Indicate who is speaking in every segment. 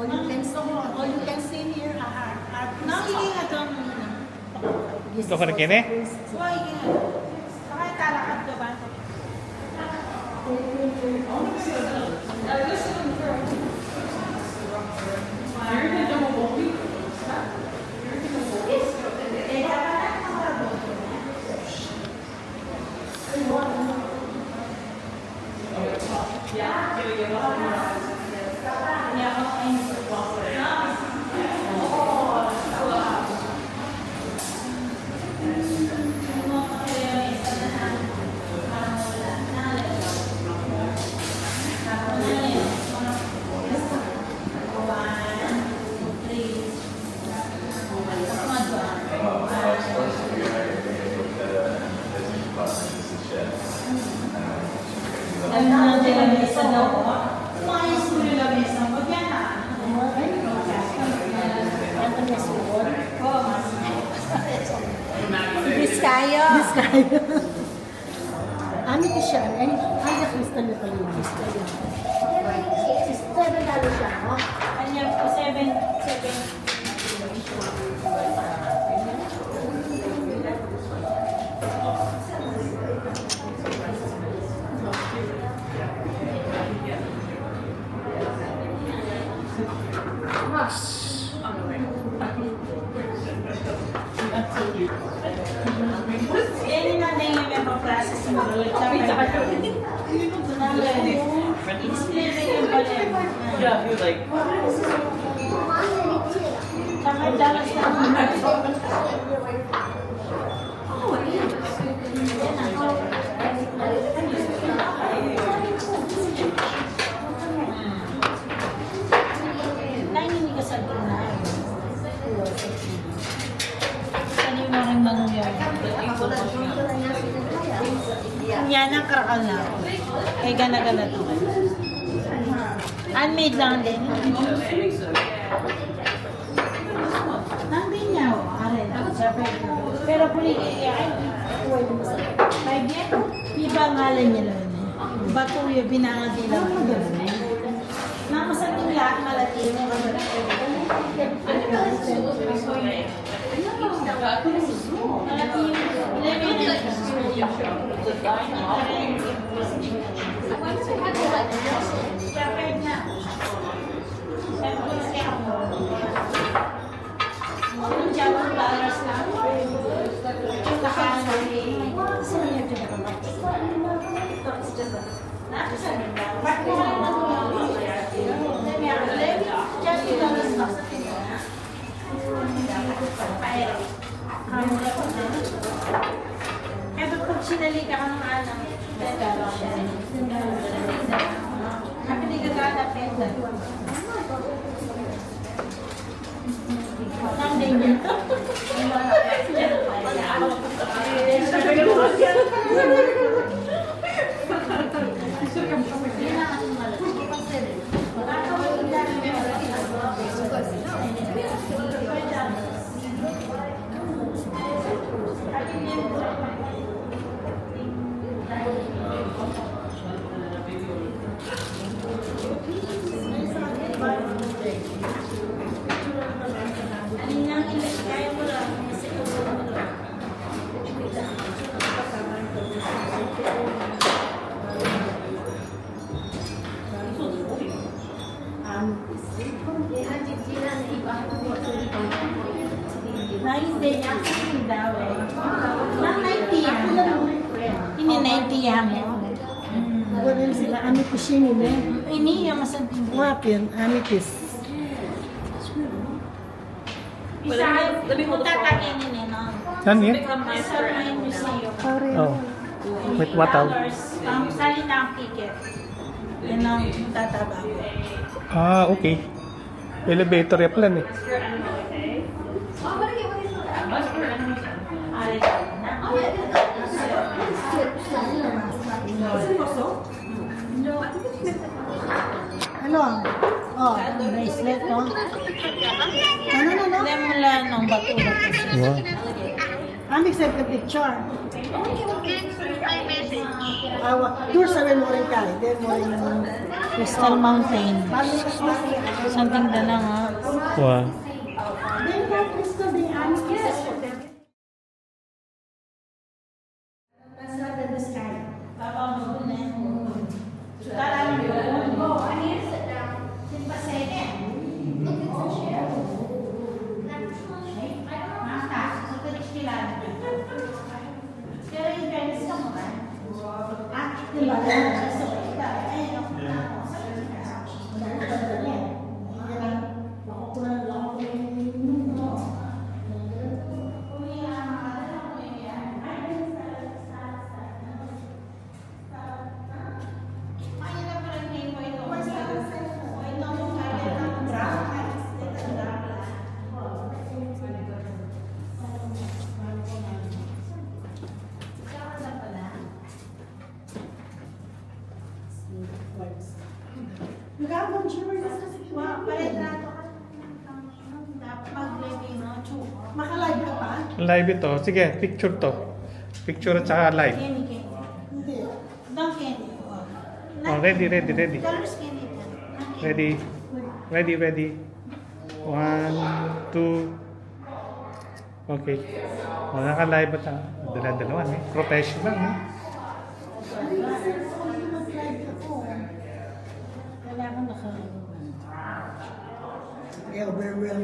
Speaker 1: All you can see here are
Speaker 2: Sige nga doon muna.
Speaker 3: Ito ka na kine?
Speaker 2: Why nga? Nakatalakad ka ba?
Speaker 1: Biskaya. Ano ko siya? Ay, crystal na pala yung Biskaya. $7 siya, no?
Speaker 2: Kanya po, 7. Yan yung natin yung member process mo. Display na yung pala.
Speaker 4: Yeah, he was like,
Speaker 2: Tsaka dalas na Nainin ka sa gina. Ano yung mga mangyayari? Yan ang karakal na. Kaya gana-gana to. Unmade lang din. Nandun niya o. Pero puli ay 5 yan. Iba ngalan niya lang. Bato yung binangad nila. Namasan yung lahat malati. Kaya pag sinali ka ng anak, kapag hindi ka gagapin, nandun niya. Ini 90 yan.
Speaker 1: Ganun sila, amethyst yun yun eh.
Speaker 2: Ini yung masanting.
Speaker 1: Wap yun, amethyst.
Speaker 2: Isa, punta ka kinin eh, no?
Speaker 3: Saan yun?
Speaker 2: Become master ay museum.
Speaker 3: Oh. With what out?
Speaker 2: Ang salita ang ticket. Yan ang tatabago.
Speaker 3: Ah, okay. Elevator ya plan eh.
Speaker 1: Ano? Oh, bracelet, oh. Ano?
Speaker 2: Lemula ng bato-bato siya.
Speaker 3: Wow.
Speaker 1: Amig sa picture. Tour sa rin mo rin ka. Then mo rin
Speaker 2: Crystal Mountain. Something na lang ha.
Speaker 3: Wow.
Speaker 1: Then ka Crystal din ano yes. That's not in the sky. Nagagawin siya rin sa Maka-live ka pa?
Speaker 3: Live ito. Sige, picture to. Picture at saka live.
Speaker 2: Hindi. Don't candy.
Speaker 3: Oh, ready.
Speaker 2: Colors candy.
Speaker 3: Ready. 1, 2. Okay. Oh, naka-live at dala-dalawa. Professional.
Speaker 2: Wala akong nakagawa.
Speaker 1: Yeah, very well.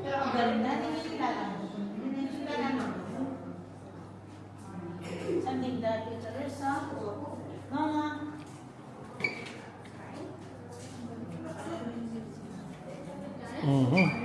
Speaker 2: Pero ang galing na, hindi nila lang. Something that is a result. Mama.
Speaker 3: Mhm.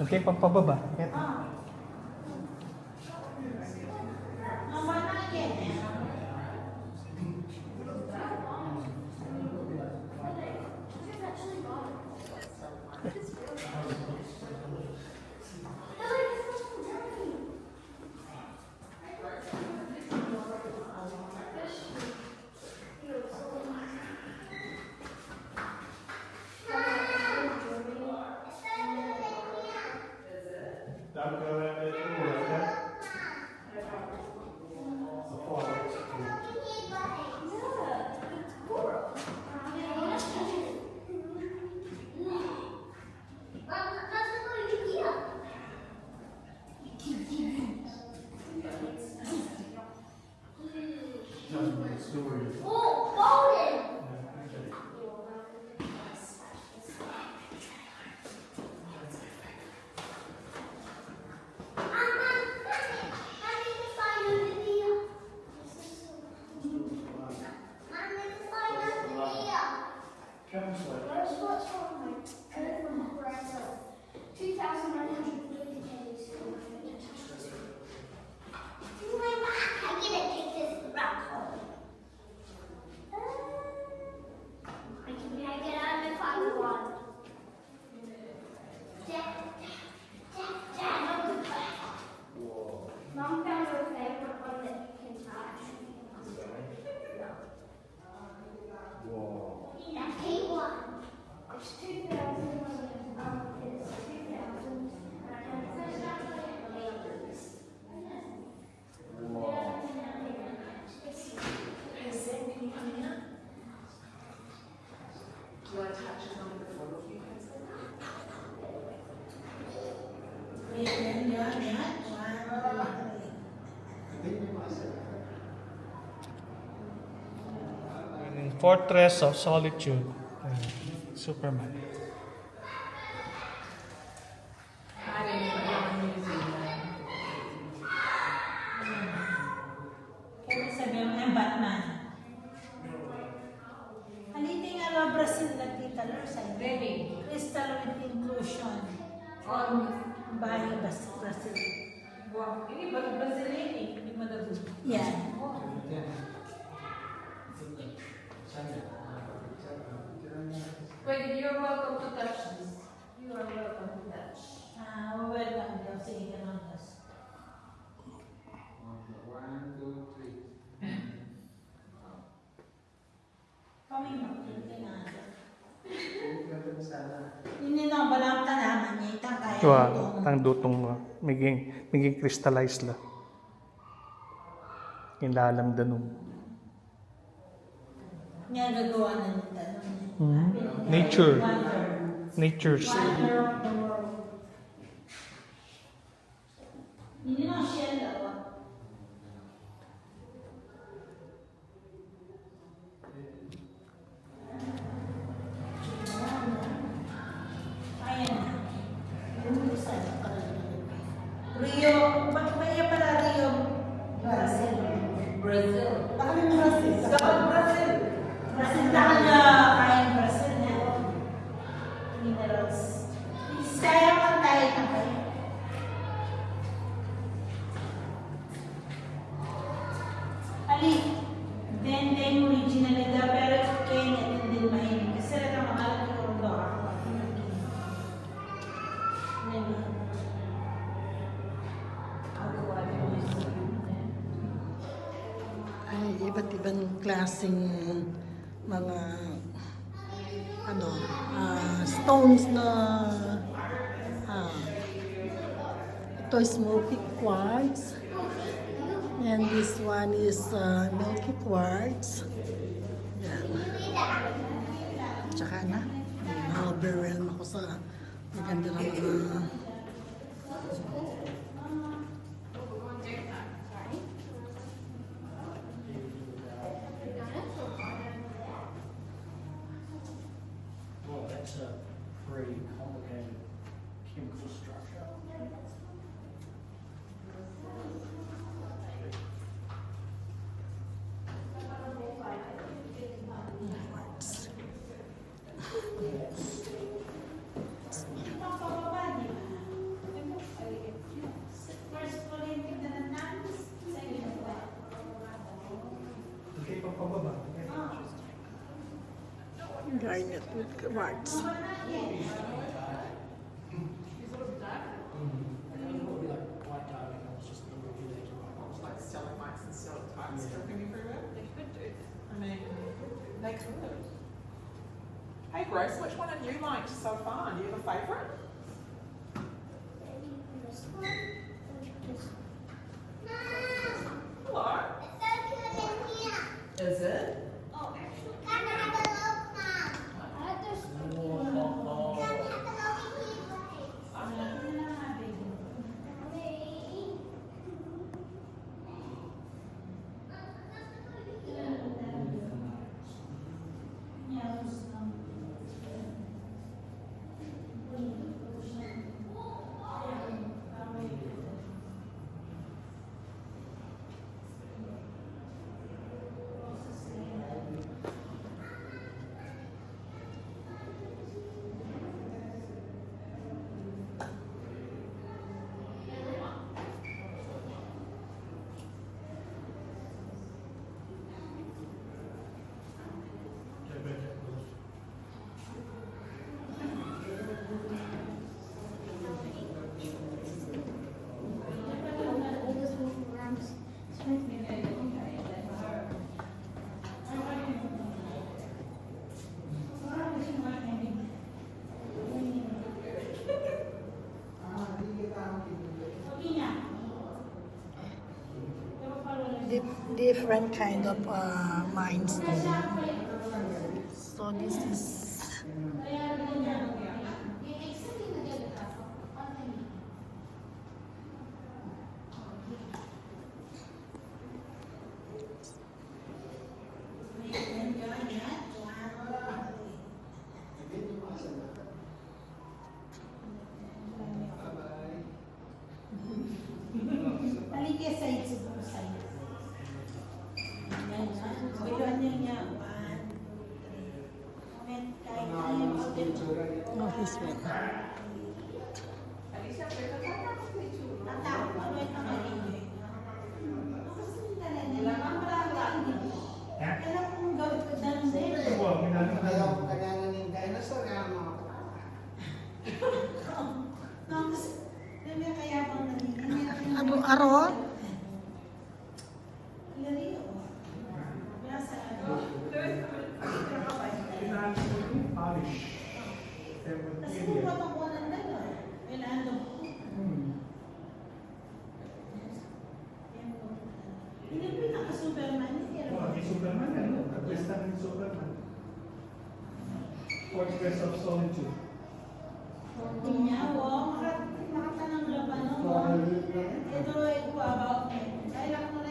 Speaker 3: Okay, pampababa. Ito. Fortress of Solitude. Superman.
Speaker 2: Kaya sabihin mo yung Batman. Haliting nga Brazil nagtita Lord
Speaker 4: Ready.
Speaker 2: Crystal with inclusion. Bahay Brazil.
Speaker 4: Wow. Ini Brazilian eh. Hindi madabog.
Speaker 2: Yan.
Speaker 4: Wait, you're welcome to touch this. You are welcome to touch.
Speaker 2: Welcome daw sa Icarondas. Kami magpunta na. Hindi na balang tanaman niya. Itang kaya
Speaker 3: Wow, ang dutong maging crystallized la. Inalamdan nun.
Speaker 2: Niya gagawa na nito.
Speaker 3: Nature.
Speaker 2: Wonder.
Speaker 3: Nature's.
Speaker 2: Wonder of the world. Hindi na siya daw. Ayan na. Rio, bakit ba iya pala Rio? Brazil.
Speaker 4: Brazil.
Speaker 1: Baka may Brazil.
Speaker 4: Brazil.
Speaker 2: Brazil na kanya kain Brazil na. Minerals. Kaya man tayo na kayo. Ali, then original na pero Kenya din mahilig. Kasi lang makalat ko rin daw ako.
Speaker 1: Ay, iba't ibang klaseng mga stones na ito is smoky quartz and this one is milky quartz. Yan. Tsaka na, overwhelm ako sa maganda ng mga
Speaker 5: Well, that's a pretty complicated chemical structure.
Speaker 1: quartz. Garnet with quartz.
Speaker 6: Like stalagmites and stalactites dripping everywhere? They could do. I mean, they could. Hey Grace, which one have you liked so far? Do you have a favourite? Hello? Is it?
Speaker 1: Different kind of mines. So this is
Speaker 2: Oh, this way.
Speaker 1: Aro?
Speaker 3: Fortress of Solitude.
Speaker 2: Tingnan mo, makatanang laban, no? Ito ay about me. Kailangan